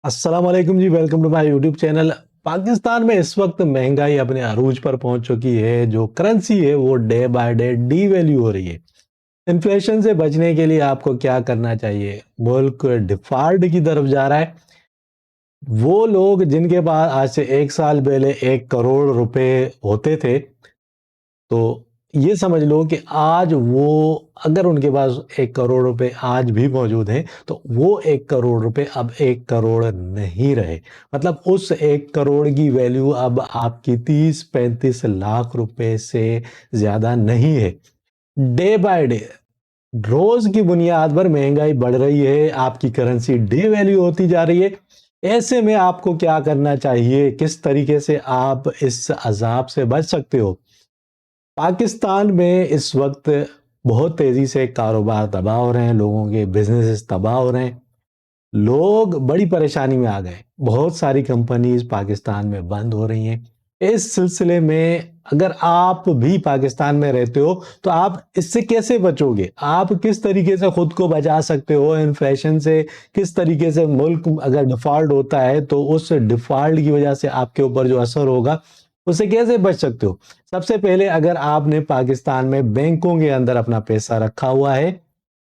अस्सलाम वालेकुम जी, welcome to my YouTube channel. Pakistan में इस वक्त महंगाई अपने अरूज पर पहुंच चुकी है। जो करेंसी है वो डे बाय डे डीवैल्यू हो रही है। इन्फ्लेशन से बचने के लिए आपको क्या करना चाहिए? मुल्क डिफॉल्ट की तरफ जा रहा है। वो लोग जिनके पास आज से 1 साल पहले 1 करोड़ रुपए होते थे, तो ये समझ लो कि आज वो, अगर उनके पास 1 करोड़ रुपए आज भी मौजूद हैं, तो वो 1 करोड़ रुपए अब 1 करोड़ नहीं रहे। मतलब उस 1 करोड़ की वैल्यू अब आपकी 30-35 लाख रुपए से ज्यादा नहीं है। डे बाय डे, रोज की बुनियाद पर महंगाई बढ़ रही है, आपकी करेंसी डे वैल्यू होती जा रही है। ऐसे में आपको क्या करना चाहिए? किस तरीके से आप इस अजाब से बच सकते हो? पाकिस्तान में इस वक्त बहुत तेजी से कारोबार तबाह हो रहे हैं, लोगों के बिजनेसेस तबाह हो रहे हैं, लोग बड़ी परेशानी में आ गए। बहुत सारी कंपनीज पाकिस्तान में बंद हो रही हैं। इस सिलसिले में अगर आप भी पाकिस्तान में रहते हो तो आप इससे कैसे बचोगे? आप किस तरीके से खुद को बचा सकते हो इन्फ्लेशन से? किस तरीके से मुल्क अगर डिफॉल्ट होता है तो उस डिफॉल्ट की वजह से आपके ऊपर जो असर होगा उससे कैसे बच सकते हो? सबसे पहले, अगर आपने पाकिस्तान में बैंकों के अंदर अपना पैसा रखा हुआ है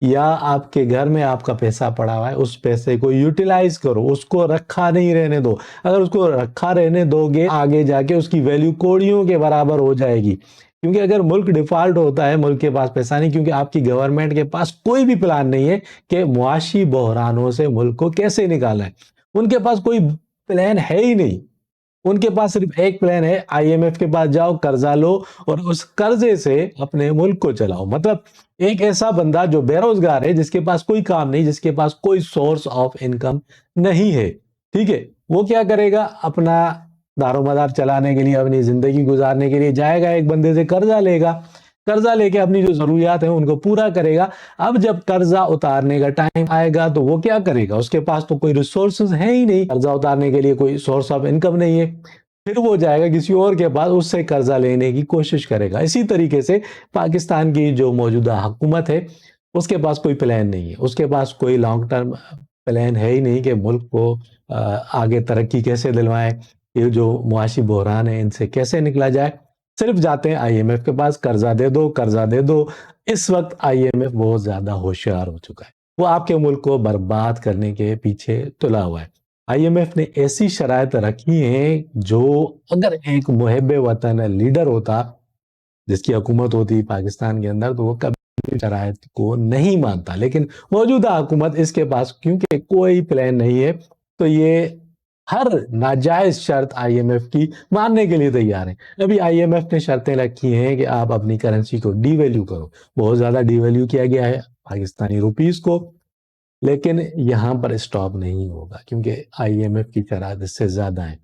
या आपके घर में आपका पैसा पड़ा हुआ है, उस पैसे को यूटिलाइज करो, उसको रखा नहीं रहने दो। अगर उसको रखा रहने दोगे, आगे जाके उसकी वैल्यू कौड़ियों के बराबर हो जाएगी। क्योंकि अगर मुल्क डिफॉल्ट होता है, मुल्क के पास पैसा नहीं, क्योंकि आपकी गवर्नमेंट के पास कोई भी प्लान नहीं है कि मुआशी बहरानों से मुल्क को कैसे निकाला है। उनके पास कोई प्लान है ही नहीं। उनके पास सिर्फ एक प्लान है, आईएमएफ के पास जाओ, कर्जा लो और उस कर्जे से अपने मुल्क को चलाओ। मतलब एक ऐसा बंदा जो बेरोजगार है, जिसके पास कोई काम नहीं, जिसके पास कोई सोर्स ऑफ इनकम नहीं है, ठीक है, वो क्या करेगा? अपना दारोमदार चलाने के लिए, अपनी जिंदगी गुजारने के लिए जाएगा, एक बंदे से कर्जा लेगा, कर्जा लेके अपनी जो जरूरियात है उनको पूरा करेगा। अब जब कर्जा उतारने का टाइम आएगा तो वो क्या करेगा? उसके पास तो कोई रिसोर्सेज है ही नहीं, कर्जा उतारने के लिए कोई सोर्स ऑफ इनकम नहीं है। फिर वो जाएगा किसी और के पास, उससे कर्जा लेने की कोशिश करेगा। इसी तरीके से पाकिस्तान की जो मौजूदा हुकूमत है, उसके पास कोई प्लान नहीं है, उसके पास कोई लॉन्ग टर्म प्लान है ही नहीं कि मुल्क को आगे तरक्की कैसे दिलवाएं, ये जो मुआशी बहरान है इनसे कैसे निकला जाए। सिर्फ जाते हैं आईएमएफ के पास, कर्जा दे दो, कर्जा दे दो। इस वक्त आईएमएफ बहुत ज्यादा होशियार हो चुका है, वो आपके मुल्क को बर्बाद करने के पीछे तुला हुआ है। आईएमएफ ने ऐसी शराइत रखी हैं जो, अगर एक मुहिब्बे वतन लीडर होता, जिसकी हुकूमत होती पाकिस्तान के अंदर, तो वो कभी शराइत को नहीं मानता। लेकिन मौजूदा हुकूमत, इसके पास क्योंकि कोई प्लान नहीं है, तो ये हर नाजायज शर्त आईएमएफ की मानने के लिए तैयार है। अभी आईएमएफ ने शर्तें रखी हैं कि आप अपनी करेंसी को डीवैल्यू करो। बहुत ज्यादा डीवैल्यू किया गया है पाकिस्तानी रुपीस को, लेकिन यहां पर स्टॉप नहीं होगा, क्योंकि आईएमएफ की शरात इससे ज्यादा है।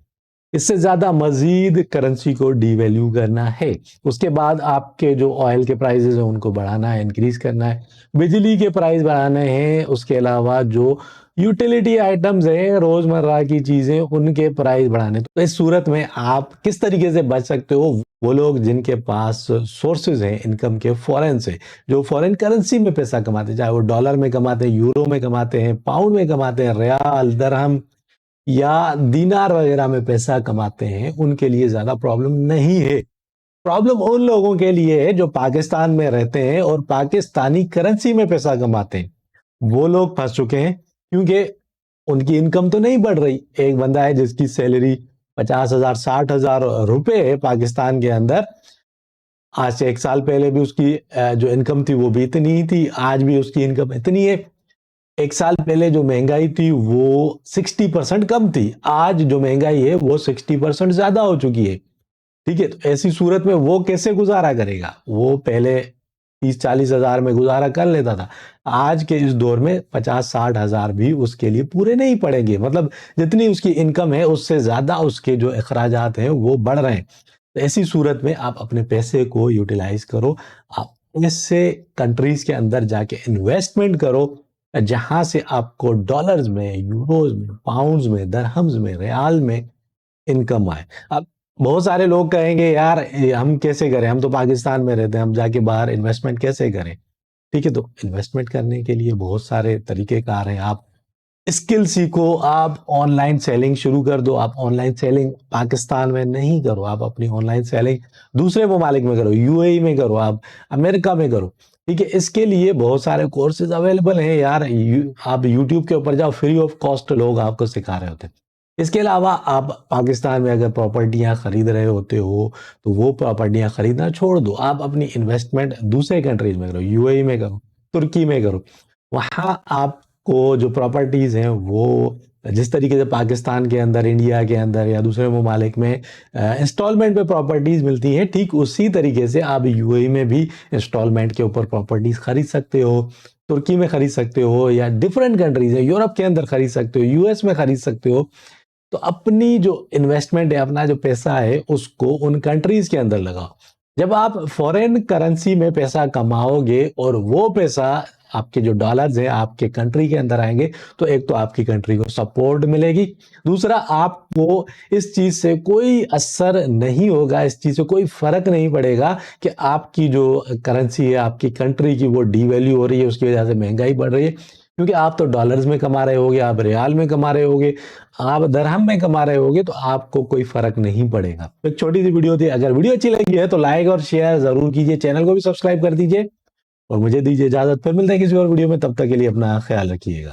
इससे ज्यादा मजीद करेंसी को डीवैल्यू करना है। उसके बाद आपके जो ऑयल के प्राइसेस हैं उनको बढ़ाना है, इंक्रीज करना है, बिजली के प्राइस बढ़ाने हैं। उसके अलावा जो यूटिलिटी आइटम्स हैं, रोजमर्रा की चीजें, उनके प्राइस बढ़ाने। तो इस सूरत में आप किस तरीके से बच सकते हो? वो लोग जिनके पास सोर्सेज हैं इनकम के फॉरेन से, जो फॉरेन करेंसी में पैसा कमाते हैं, चाहे वो डॉलर में कमाते हैं, यूरो में कमाते हैं, पाउंड में कमाते हैं, रियाल, दरहम या दीनार वगैरह में पैसा कमाते हैं, उनके लिए ज्यादा प्रॉब्लम नहीं है। प्रॉब्लम उन लोगों के लिए है जो पाकिस्तान में रहते हैं और पाकिस्तानी करेंसी में पैसा कमाते हैं। वो लोग फंस चुके हैं, क्योंकि उनकी इनकम तो नहीं बढ़ रही। एक बंदा है जिसकी सैलरी 50,000 60,000 रुपए है पाकिस्तान के अंदर, आज से 1 साल पहले भी उसकी जो इनकम थी वो भी इतनी ही थी, आज भी उसकी इनकम इतनी है। 1 साल पहले जो महंगाई थी वो 60% कम थी, आज जो महंगाई है वो 60% ज्यादा हो चुकी है। ठीक है, तो ऐसी सूरत में वो कैसे गुजारा करेगा? वो पहले 30-40 हजार में गुजारा कर लेता था, आज के इस दौर में 50-60 हजार भी उसके लिए पूरे नहीं पड़ेंगे। मतलब जितनी उसकी इनकम है उससे ज्यादा उसके जो अखराजात हैं वो बढ़ रहे हैं। तो ऐसी सूरत में आप अपने पैसे को यूटिलाइज करो, आप ऐसे कंट्रीज के अंदर जाके इन्वेस्टमेंट करो जहां से आपको डॉलर्स में, यूरोज में, पाउंड्स में, दरहम्स में, रियाल में इनकम आए। अब बहुत सारे लोग कहेंगे यार हम कैसे करें, हम तो पाकिस्तान में रहते हैं, हम जाके बाहर इन्वेस्टमेंट कैसे करें? ठीक है, तो इन्वेस्टमेंट करने के लिए बहुत सारे तरीके कार हैं। आप स्किल सीखो, आप ऑनलाइन सेलिंग शुरू कर दो। आप ऑनलाइन सेलिंग पाकिस्तान में नहीं करो, आप अपनी ऑनलाइन सेलिंग दूसरे ममालिक में करो, यूएई में करो, आप अमेरिका में करो। ठीक है, इसके लिए बहुत सारे कोर्सेज अवेलेबल हैं यार। आप यूट्यूब के ऊपर जाओ, फ्री ऑफ कॉस्ट लोग आपको सिखा रहे होते हैं। इसके अलावा आप पाकिस्तान में अगर प्रॉपर्टियां खरीद रहे होते हो तो वो प्रॉपर्टियां खरीदना छोड़ दो। आप अपनी इन्वेस्टमेंट दूसरे कंट्रीज में करो, यूएई में करो, तुर्की में करो। वहां आपको जो प्रॉपर्टीज हैं वो जिस तरीके से पाकिस्तान के अंदर, इंडिया के अंदर या दूसरे ममालिक में इंस्टॉलमेंट पे प्रॉपर्टीज मिलती हैं, ठीक उसी तरीके से आप यूएई में भी इंस्टॉलमेंट के ऊपर प्रॉपर्टीज खरीद सकते हो। तुर्की में खरीद सकते हो या डिफरेंट कंट्रीज है, यूरोप के अंदर खरीद सकते हो, यूएस में खरीद सकते हो। तो अपनी जो इन्वेस्टमेंट है, अपना जो पैसा है, उसको उन कंट्रीज के अंदर लगाओ। जब आप फॉरेन करेंसी में पैसा कमाओगे और वो पैसा आपके जो डॉलर्स हैं आपके कंट्री के अंदर आएंगे, तो एक तो आपकी कंट्री को सपोर्ट मिलेगी, दूसरा आपको इस चीज से कोई असर नहीं होगा, इस चीज से कोई फर्क नहीं पड़ेगा कि आपकी जो करेंसी है आपकी कंट्री की वो डीवैल्यू हो रही है, उसकी वजह से महंगाई बढ़ रही है। क्योंकि आप तो डॉलर्स में कमा रहे होगे, आप रियाल में कमा रहे होगे, आप दरहम में कमा रहे होगे, तो आपको कोई फर्क नहीं पड़ेगा। तो एक छोटी सी वीडियो थी, अगर वीडियो अच्छी लगी है तो लाइक और शेयर जरूर कीजिए, चैनल को भी सब्सक्राइब कर दीजिए और मुझे दीजिए इजाजत। फिर मिलते हैं किसी और वीडियो में, तब तक के लिए अपना ख्याल रखिएगा।